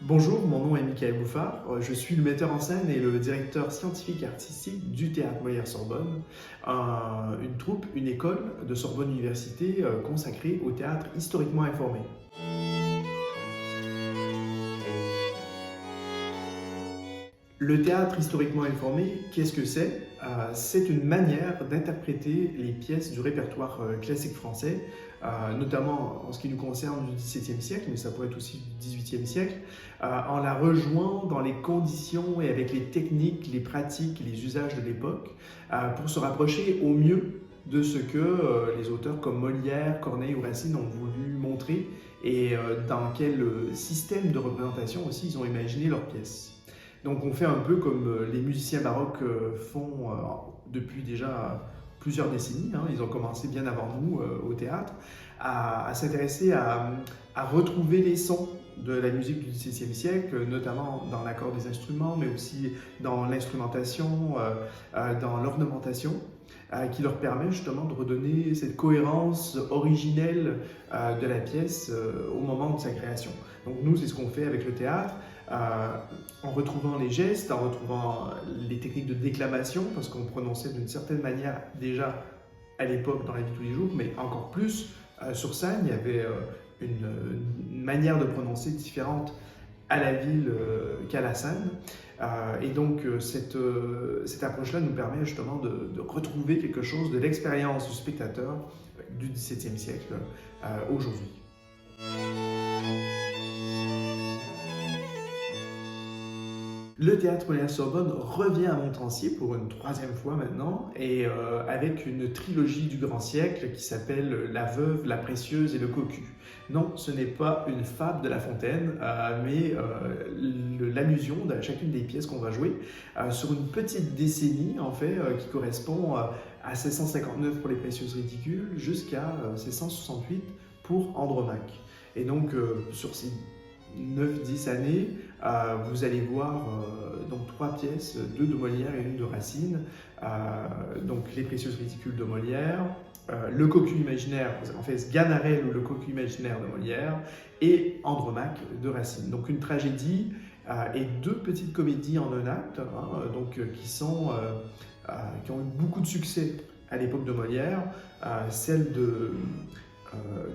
Bonjour, mon nom est Michael Bouffard, je suis le metteur en scène et le directeur scientifique et artistique du Théâtre Molière-Sorbonne, une troupe, une école de Sorbonne Université consacrée au théâtre historiquement informé. Le théâtre historiquement informé, qu'est-ce que c'est? C'est une manière d'interpréter les pièces du répertoire classique français, notamment en ce qui nous concerne du XVIIe siècle, mais ça pourrait être aussi du XVIIIe siècle, en la rejoignant dans les conditions et avec les techniques, les pratiques, les usages de l'époque, pour se rapprocher au mieux de ce que les auteurs comme Molière, Corneille ou Racine ont voulu montrer et dans quel système de représentation aussi ils ont imaginé leurs pièces. Donc on fait un peu comme les musiciens baroques font depuis déjà plusieurs décennies, hein. Ils ont commencé bien avant nous au théâtre, à s'intéresser à retrouver les sons de la musique du XVIIe siècle, notamment dans l'accord des instruments, mais aussi dans l'instrumentation, dans l'ornementation, qui leur permet justement de redonner cette cohérence originelle de la pièce au moment de sa création. Donc nous, c'est ce qu'on fait avec le théâtre, en retrouvant les gestes, en retrouvant les techniques de déclamation, parce qu'on prononçait d'une certaine manière déjà à l'époque dans la vie de tous les jours, mais encore plus sur scène, il y avait une manière de prononcer différente à la ville qu'à la scène. Et donc cette approche-là nous permet justement de retrouver quelque chose de l'expérience du spectateur du XVIIe siècle aujourd'hui. Le Théâtre Molière-Sorbonne revient à Montansier pour une troisième fois maintenant, et avec une trilogie du grand siècle qui s'appelle La Veuve, La Précieuse et le Cocu. Non, ce n'est pas une fable de La Fontaine, mais l'allusion de chacune des pièces qu'on va jouer sur une petite décennie en fait, qui correspond à 1659 pour Les Précieuses Ridicules jusqu'à 1668 pour Andromaque. Et donc sur ces 9-10 années, vous allez voir donc 3 pièces, 2 de Molière et une de Racine. Donc Les Précieuses Ridicules de Molière, Le Cocu imaginaire, en fait Sganarelle ou Le Cocu imaginaire de Molière, et Andromaque de Racine. Donc une tragédie et 2 petites comédies en un acte, hein, donc, qui ont eu beaucoup de succès à l'époque de Molière. Celle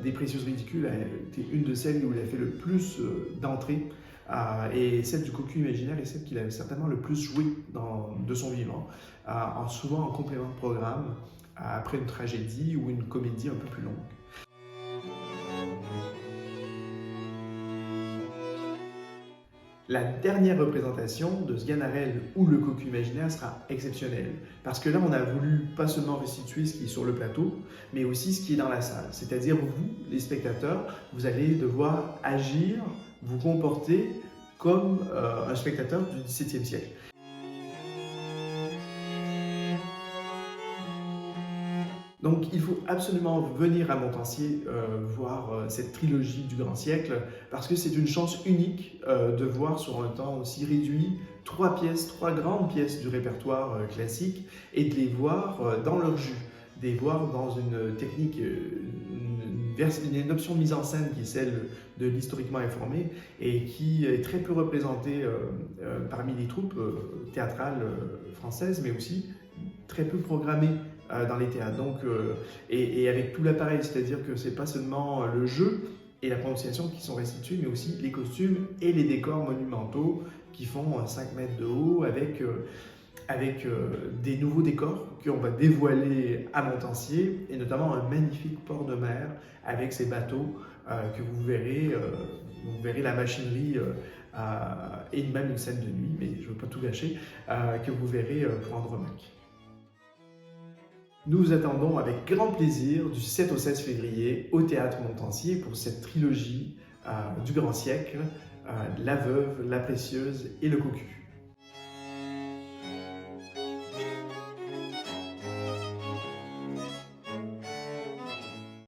des Précieuses Ridicules a été une de celles où il a fait le plus d'entrées, et celle du Cocu imaginaire est celle qu'il a certainement le plus joué de son vivant, souvent en complément de programme, après une tragédie ou une comédie un peu plus longue. La dernière représentation de Sganarelle ou le Cocu imaginaire sera exceptionnelle, parce que là on a voulu pas seulement restituer ce qui est sur le plateau, mais aussi ce qui est dans la salle. C'est-à-dire vous, les spectateurs, vous allez devoir agir, vous comporter comme un spectateur du XVIIe siècle. Donc il faut absolument venir à Montansier voir cette trilogie du grand siècle, parce que c'est une chance unique de voir sur un temps aussi réduit 3 grandes pièces du répertoire classique, et de les voir dans leur jus, de les voir dans une technique, une option de mise en scène qui est celle de l'historiquement informé, et qui est très peu représentée parmi les troupes théâtrales françaises, mais aussi très peu programmée dans les théâtres. Donc, et avec tout l'appareil, c'est-à-dire que c'est pas seulement le jeu et la prononciation qui sont restitués, mais aussi les costumes et les décors monumentaux qui font 5 mètres de haut, avec des nouveaux décors qu'on va dévoiler à Montansier, et notamment un magnifique port de mer avec ces bateaux que vous verrez la machinerie et même une scène de nuit, mais je ne veux pas tout gâcher, que vous verrez pour Andromaque. Nous vous attendons avec grand plaisir du 7 au 16 février au Théâtre Montansier pour cette trilogie du grand siècle, La Veuve, La Précieuse et le Cocu.